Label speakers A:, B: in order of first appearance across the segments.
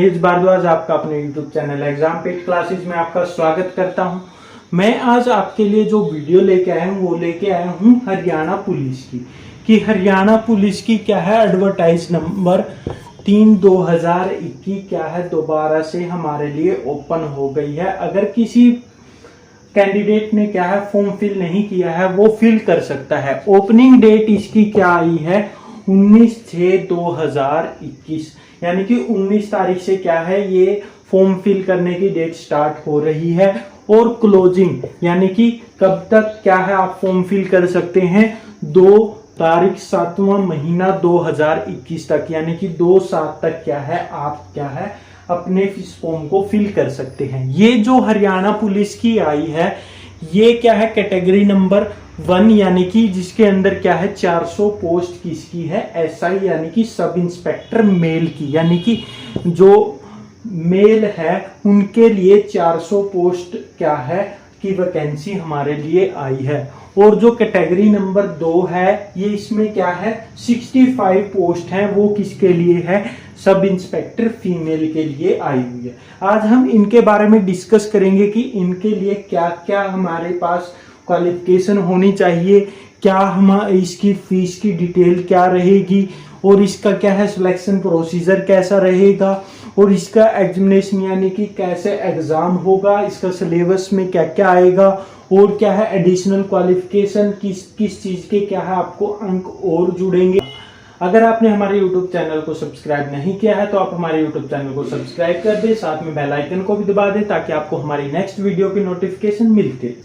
A: नीरज भारद्वाज आपका अपने YouTube channel exam paid classes में आपका स्वागत करता हूं। मैं आज आपके लिए जो वीडियो लेके आया हूं वो लेके आया हूं हरियाणा पुलिस की कि हरियाणा पुलिस की क्या है एडवर्टाइज नंबर 3/2021 क्या है दोबारा से हमारे लिए ओपन हो गई है। अगर किसी कैंडिडेट ने क्या है फॉर्म फिल नहीं किया है वो फिल कर सकता है। ओपनिंग डेट इसकी क्या आई है 19/6/2021 यानी कि 19 तारीख से क्या है ये फॉर्म फिल करने की डेट स्टार्ट हो रही है। और क्लोजिंग यानी कि कब तक क्या है आप फॉर्म फिल कर सकते हैं 2 तारीख 7वां महीना 2021 तक यानी कि 2/7 तक क्या है आप क्या है अपने इस फॉर्म को फिल कर सकते हैं। ये जो हरियाणा पुलिस की आई है ये क्या है कैटेगरी नंबर 1 यानी कि जिसके अंदर क्या है 400 पोस्ट किसकी है एसआई यानी कि सब इंस्पेक्टर मेल की, यानी कि जो मेल है उनके लिए 400 पोस्ट क्या है की वैकेंसी हमारे लिए आई है। और जो कैटेगरी नंबर 2 है ये इसमें क्या है 65 पोस्ट हैं वो किसके लिए है सब इंस्पेक्टर फीमेल के लिए आई हुई है। आज हम इनके बारे में डिस्कस करेंगे कि इनके लिए क्या क्या हमारे पास क्वालिफिकेशन होनी चाहिए, क्या हम इसकी फीस की डिटेल क्या रहेगी और इसका क्या है सिलेक्शन प्रोसीजर कैसा रहेगा और इसका एग्जामिनेशन यानी कि कैसे एग्जाम होगा, इसका सिलेबस में क्या क्या आएगा और क्या है एडिशनल क्वालिफिकेशन किस किस चीज के क्या है आपको अंक और जुड़ेंगे। अगर आपने हमारे YouTube चैनल को सब्सक्राइब नहीं किया है तो आप हमारे YouTube चैनल को सब्सक्राइब कर दें, साथ में बेल आइकन को भी दबा दें ताकि आपको हमारी नेक्स्ट वीडियो की नोटिफिकेशन मिलते।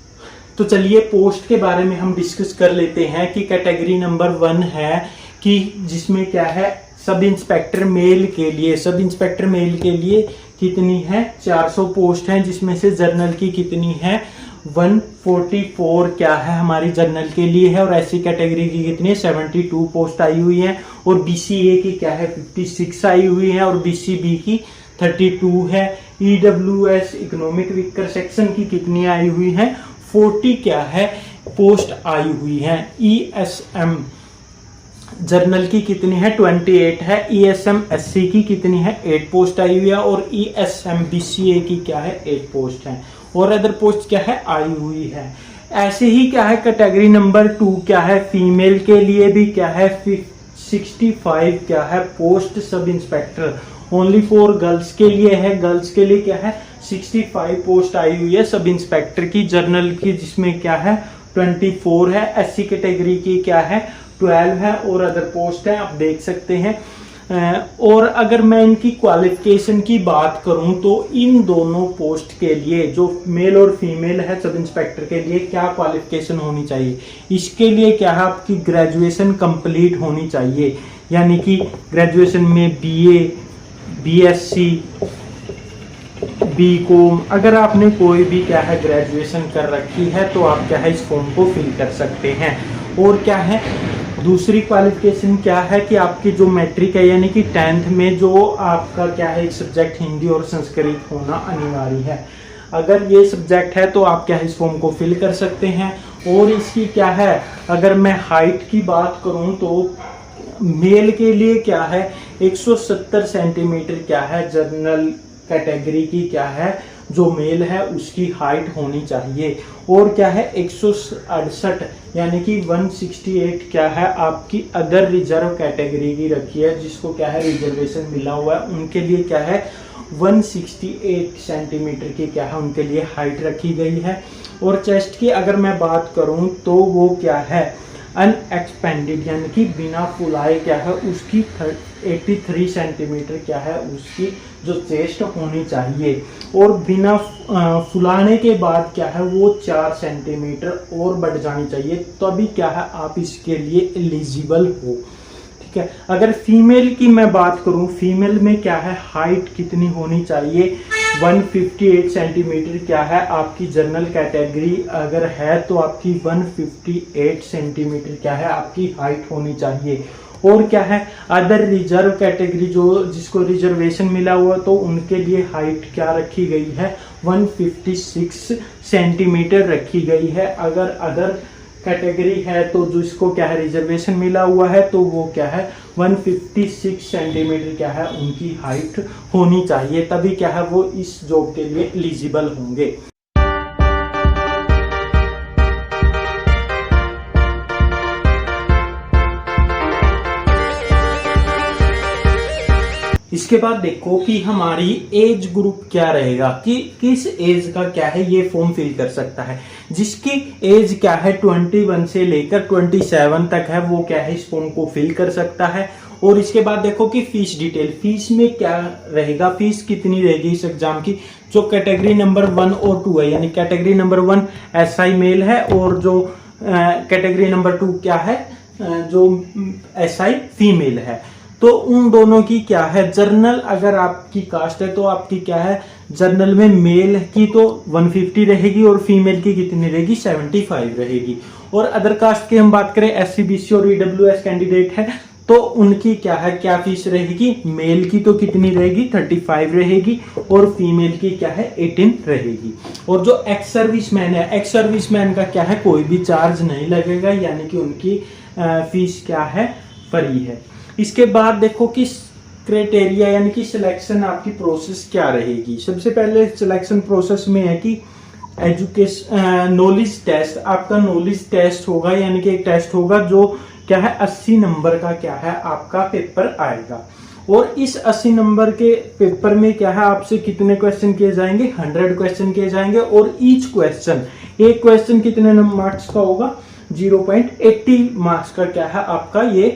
A: तो चलिए पोस्ट के बारे में हम डिस्कस कर लेते हैं कि कैटेगरी नंबर 1 है कि जिसमें क्या है सब इंस्पेक्टर मेल के लिए, सब इंस्पेक्टर मेल के लिए कितनी है 400 पोस्ट हैं जिसमें से जर्नल की कितनी है 144 क्या है हमारी जर्नल के लिए है और एससी कैटेगरी की कितनी है 72 पोस्ट आई हुई है और बीसीए की क्या है 56 आई हुई है और बीसीबी की 32 है। ईडब्ल्यूएस इकोनॉमिक वीकर सेक्शन की कितनी आई हुई है 40 क्या है पोस्ट आई हुई है। ईएसएम जर्नल की कितनी है 28 है। ईएसएम एससी की कितनी है 8 पोस्ट आई हुई है और ईएसएम बीसीए की क्या है 8 पोस्ट है और अदर पोस्ट क्या है आई हुई है। ऐसे ही क्या है कैटेगरी नंबर 2 क्या है फीमेल के लिए भी क्या है 65 क्या है post sub inspector only for girls के लिए है। गर्ल्स के लिए क्या है 65 पोस्ट आई हुई है सब इंस्पेक्टर की जर्नल की जिसमें क्या है 24 है। एससी कैटेगरी की क्या है 12 है और अदर पोस्ट है आप देख सकते हैं। और अगर मैं इनकी क्वालिफिकेशन की बात करूं तो इन दोनों पोस्ट के लिए जो मेल और फीमेल है सब इंस्पेक्टर के लिए क्या क्वालिफिकेशन होनी चाहिए, इसके लिए क्या है आपकी ग्रेजुएशन कंप्लीट होनी चाहिए यानी कि ग्रेजुएशन में बीए, बीएससी, बीकॉम अगर आपने कोई भी क्या है ग्रेजुएशन कर रखी है तो आप क्या है इस फॉर्म को फिल कर सकते हैं। और क्या है दूसरी क्वालिफिकेशन क्या है कि आपकी जो मैट्रिक है यानी कि 10th में जो आपका क्या है एक सब्जेक्ट हिंदी और संस्कृत होना अनिवार्य है। अगर ये सब्जेक्ट है तो आप क्या है इस फॉर्म को फिल कर सकते हैं। और इसकी क्या है अगर मैं हाइट की बात करूं तो मेल के लिए क्या है 170 सेंटीमीटर क्या है जनरल कैटेगरी की क्या है जो मेल है उसकी हाइट होनी चाहिए और क्या है 168 यानी कि 168 क्या है आपकी अदर रिजर्व कैटेगरी की रखी है जिसको क्या है रिजर्वेशन मिला हुआ है उनके लिए क्या है 168 सेंटीमीटर की क्या है उनके लिए हाइट रखी गई है। और चेस्ट की अगर मैं बात करूं तो वो क्या है अनएक्सपेंडेड यानी कि बिना फुलाए क्या है उसकी 83 सेंटीमीटर क्या है उसकी जो चेस्ट होनी चाहिए और बिना फुलाने के बाद क्या है वो 4 सेंटीमीटर और बढ़ जानी चाहिए तभी क्या है आप इसके लिए एलिजिबल हो। ठीक है। अगर फीमेल की मैं बात करूं फीमेल में क्या है हाइट कितनी होनी चाहिए 158 सेंटीमीटर क्या है आपकी जनरल कैटेगरी अगर है तो आपकी 158 सेंटीमीटर क्या है आपकी हाइट होनी चाहिए। और क्या है अदर रिजर्व कैटेगरी जो जिसको रिजर्वेशन मिला हुआ तो उनके लिए हाइट क्या रखी गई है 156 सेंटीमीटर रखी गई है। अगर अदर कैटेगरी है तो जिसको क्या है रिजर्वेशन मिला हुआ है तो वो क्या है 156 सेंटीमीटर क्या है उनकी हाइट होनी चाहिए, तभी क्या है वो इस जॉब के लिए एलिजिबल होंगे। इसके बाद देखो कि हमारी एज ग्रुप क्या रहेगा, कि किस एज का क्या है ये फॉर्म फिल कर सकता है। जिसकी एज क्या है 21 से लेकर 27 तक है वो क्या है इस फॉर्म को फिल कर सकता है। और इसके बाद देखो कि फीस डिटेल, फीस में क्या रहेगा, फीस कितनी रहेगी इस एग्जाम की। जो कैटेगरी नंबर 1 और 2 है, यानी कैटेगरी नंबर 1 SI मेल है और जो कैटेगरी नंबर 2 क्या है जो SI फीमेल है, तो उन दोनों की क्या है जर्नल अगर आपकी कास्ट है तो आपकी क्या है जर्नल में मेल की तो 150 रहेगी और फीमेल की कितनी रहेगी 75 रहेगी। और अदर कास्ट की हम बात करें SC BC और EWS कैंडिडेट है तो उनकी क्या है क्या फीस रहेगी, मेल की तो कितनी रहेगी 35 रहेगी और फीमेल की क्या है 18 रहेगी। और जो एक्स सर्विसमैन है, एक्स सर्विसमैन का क्या है कोई भी चार्ज नहीं लगेगा, यानी कि उनकी फीस क्या है फ्री है। इसके बाद देखो कि क्राइटेरिया यानी कि सिलेक्शन आपकी प्रोसेस क्या रहेगी। सबसे पहले सिलेक्शन प्रोसेस में है कि एजुकेशन नॉलेज टेस्ट, आपका नॉलेज टेस्ट होगा, यानी कि एक टेस्ट होगा जो क्या है 80 नंबर का क्या है आपका पेपर आएगा। और इस 80 नंबर के पेपर में क्या है आपसे कितने क्वेश्चन किए जाएंगे 100 क्वेश्चन किए जाएंगे और ईच क्वेश्चन, एक क्वेश्चन कितने मार्क्स का होगा 0.80 मार्क्स का क्या है आपका ये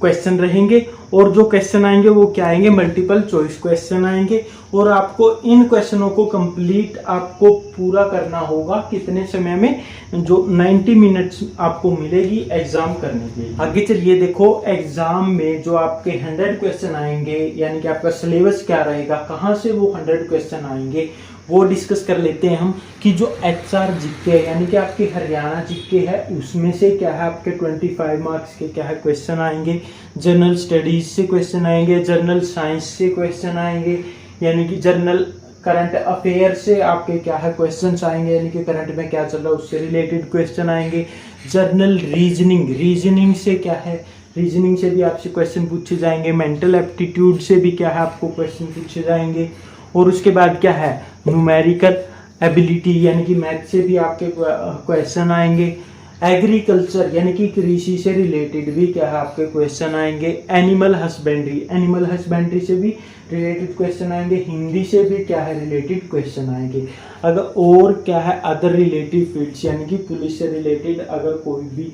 A: क्वेश्चन रहेंगे। और जो क्वेश्चन आएंगे वो क्या आएंगे मल्टीपल चॉइस क्वेश्चन आएंगे और आपको इन क्वेश्चनों को कंप्लीट आपको पूरा करना होगा कितने समय में, जो 90 मिनट्स आपको मिलेगी एग्जाम करने के लिए। आगे चलिए देखो एग्जाम में जो आपके 100 क्वेश्चन आएंगे यानी कि आपका सिलेबस क्या रहेगा, कहाँ से वो 100 क्वेश्चन आएंगे वो डिस्कस कर लेते हैं हम। कि जो HR जीके यानी कि आपके हरियाणा जीके है उसमें से क्या है आपके 25 मार्क्स के क्या है क्वेश्चन आएंगे, जनरल स्टडीज से क्वेश्चन आएंगे, जनरल साइंस से क्वेश्चन आएंगे, यानी कि जनरल करंट अफेयर से आपके क्या है क्वेश्चंस आएंगे, यानी कि करंट में क्या चल रहा है उससे रिलेटेड क्वेश्चन आएंगे। जनरल रीजनिंग, रीजनिंग से क्या है रीजनिंग से भी आपसे क्वेश्चन पूछे जाएंगे, मेंटल एप्टीट्यूड से भी क्या है आपको क्वेश्चन पूछे जाएंगे। और उसके बाद क्या है न्यूमेरिकल एबिलिटी यानी कि मैथ से भी आपके क्वेश्चन आएंगे। एग्रीकल्चर यानी कि कृषि से रिलेटेड भी क्या है आपके क्वेश्चन आएंगे। एनिमल हस्बेंड्री, एनिमल हस्बेंड्री से भी रिलेटेड क्वेश्चन आएंगे। हिंदी से भी क्या है रिलेटेड क्वेश्चन आएंगे। अगर और क्या है अदर रिलेटिव फील्ड्स यानी कि पुलिस से रिलेटेड अगर कोई भी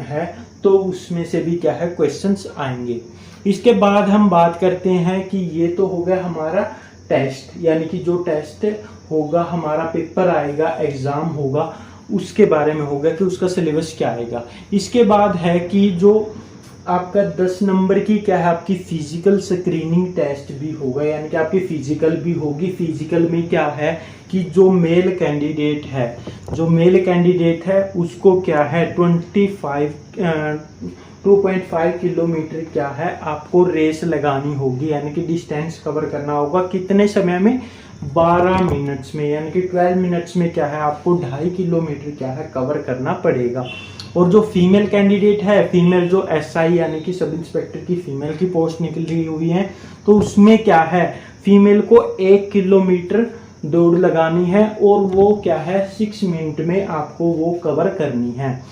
A: है तो उसमें से भी क्या है क्वेश्चंस आएंगे। इसके बाद हम बात करते हैं कि ये तो हो गया हमारा टेस्ट, यानी कि जो टेस्ट होगा हमारा पेपर आएगा एग्जाम होगा उसके बारे में होगा कि उसका सिलेबस क्या आएगा। इसके बाद है कि जो आपका 10 नंबर की क्या है आपकी फिजिकल स्क्रीनिंग टेस्ट भी होगा, यानी कि आपकी फिजिकल भी होगी। फिजिकल में क्या है कि जो मेल कैंडिडेट है उसको क्या है 2.5 किलोमीटर क्या है आपको रेस लगानी होगी, यानी कि डिस्टेंस कवर करना होगा कितने समय में 12 मिनट्स में, यानी कि 12 मिनट्स में क्या है आपको 2.5 किलोमीटर क्या है कवर करना पड़ेगा। और जो फीमेल कैंडिडेट है, फीमेल जो SI यानी कि सब इंस्पेक्टर की फीमेल की पोस्ट निकली हुई है तो उसमें क्या है फीमेल को 1 किलोमीटर दौड़ लगानी है और वो क्या है 6 मिनट में आपको वो कवर करनी है।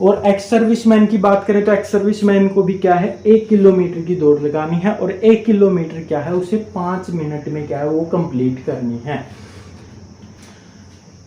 A: और एक्स सर्विसमैन की बात करें तो एक्स सर्विसमैन को भी क्या है 1 किलोमीटर की दौड़ लगानी है और 1 किलोमीटर क्या है उसे 5 मिनट में क्या है वो कंप्लीट करनी है।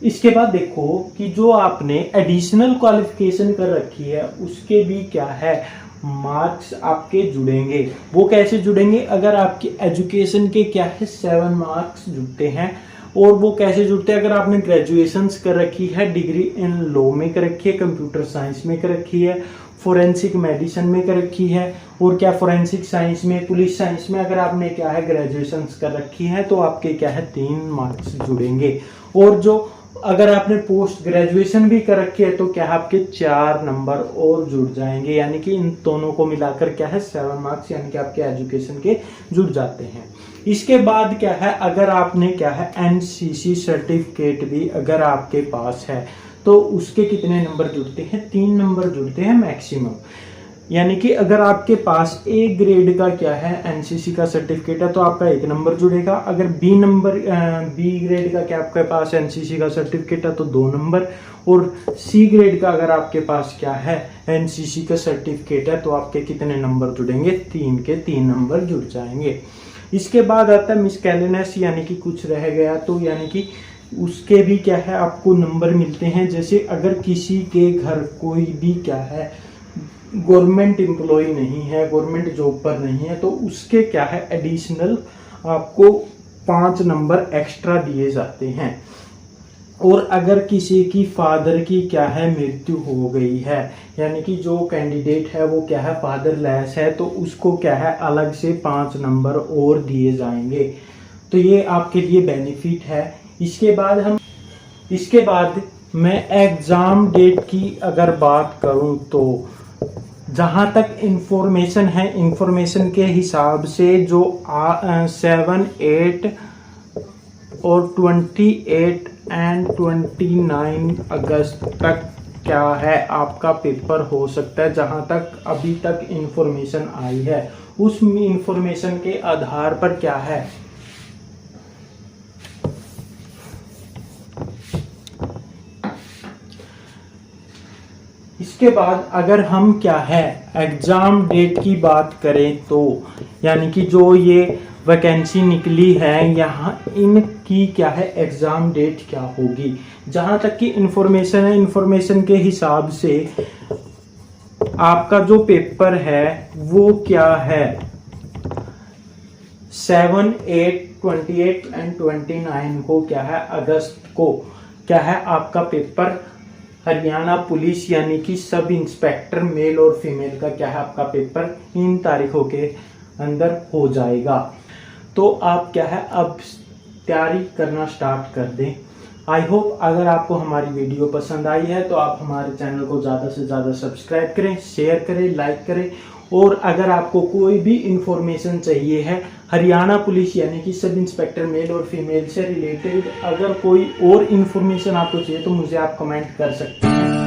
A: इसके बाद देखो कि जो आपने एडिशनल क्वालिफिकेशन कर रखी है उसके भी क्या है मार्क्स आपके जुड़ेंगे। वो कैसे जुड़ेंगे, अगर आपकी एजुकेशन के क्या है 7 मार्क्स जुड़ते हैं। और वो कैसे जुड़ते हैं, अगर आपने ग्रेजुएशन कर रखी है, डिग्री इन लॉ में कर रखी है, कंप्यूटर साइंस में कर रखी है, फोरेंसिक मेडिसिन में कर रखी है और क्या फोरेंसिक साइंस में, पुलिस साइंस में अगर आपने क्या है ग्रेजुएशन कर रखी है तो आपके क्या है 3 मार्क्स जुड़ेंगे। और जो अगर आपने पोस्ट ग्रेजुएशन भी कर रखी है तो क्या है आपके 4 नंबर और जुड़ जाएंगे, यानी कि इन दोनों को मिलाकर क्या है 7 मार्क्स यानी कि आपके एजुकेशन के जुड़ जाते हैं। इसके बाद क्या है अगर आपने क्या है NCC सर्टिफिकेट भी अगर आपके पास है तो उसके कितने नंबर जुड़ते हैं, 3 नंबर जुड़ते हैं मैक्सिमम। यानी कि अगर आपके पास ए ग्रेड का क्या है एनसीसी का सर्टिफिकेट है तो आपका 1 नंबर जुड़ेगा। अगर बी ग्रेड का क्या आपके पास एनसीसी का सर्टिफिकेट है तो 2 नंबर, और सी ग्रेड का अगर आपके पास क्या है एनसीसी का सर्टिफिकेट है तो आपके कितने नंबर जुड़ेंगे, 3 के 3 नंबर जुड़ जाएंगे। इसके बाद आता है मिसकैलेनस, यानी कि कुछ रह गया तो यानी कि उसके भी क्या है आपको नंबर मिलते हैं। जैसे अगर किसी के घर कोई भी क्या है गवर्नमेंट एम्प्लॉय नहीं है, गवर्नमेंट जॉब पर नहीं है, तो उसके क्या है एडिशनल आपको 5 नंबर एक्स्ट्रा दिए जाते हैं। और अगर किसी की फादर की क्या है मृत्यु हो गई है, यानी कि जो कैंडिडेट है वो क्या है फादरलेस है, तो उसको क्या है अलग से 5 नंबर और दिए जाएंगे। तो ये आपके लिए बेनिफिट है। इसके बाद मैं एग्ज़ाम डेट की अगर बात करूं तो जहाँ तक इंफॉर्मेशन है, इंफॉर्मेशन के हिसाब से जो 7, 8 और 28 एंड 29 अगस्त तक क्या है आपका पेपर हो सकता है। जहां तक अभी तक इंफॉर्मेशन आई है उस इंफॉर्मेशन के आधार पर क्या है इसके बाद अगर हम क्या है एग्जाम डेट की बात करें तो यानी कि जो ये वैकेंसी निकली है यहाँ इनकी क्या है एग्जाम डेट क्या होगी। जहां तक कि इंफॉर्मेशन है, इंफॉर्मेशन के हिसाब से आपका जो पेपर है वो क्या है 7, 8, 28 एंड 29 को क्या है अगस्त को क्या है आपका पेपर हरियाणा पुलिस यानी कि सब इंस्पेक्टर मेल और फीमेल का क्या है आपका पेपर इन तारीखों के अंदर हो जाएगा। तो आप क्या है अब तैयारी करना स्टार्ट कर दें। आई होप अगर आपको हमारी वीडियो पसंद आई है तो आप हमारे चैनल को ज़्यादा से ज़्यादा सब्सक्राइब करें, शेयर करें, लाइक करें। और अगर आपको कोई भी इंफॉर्मेशन चाहिए है हरियाणा पुलिस यानी कि सब इंस्पेक्टर मेल और फीमेल से रिलेटेड, अगर कोई और इंफॉर्मेशन आपको चाहिए तो मुझे आप कमेंट कर सकते हैं।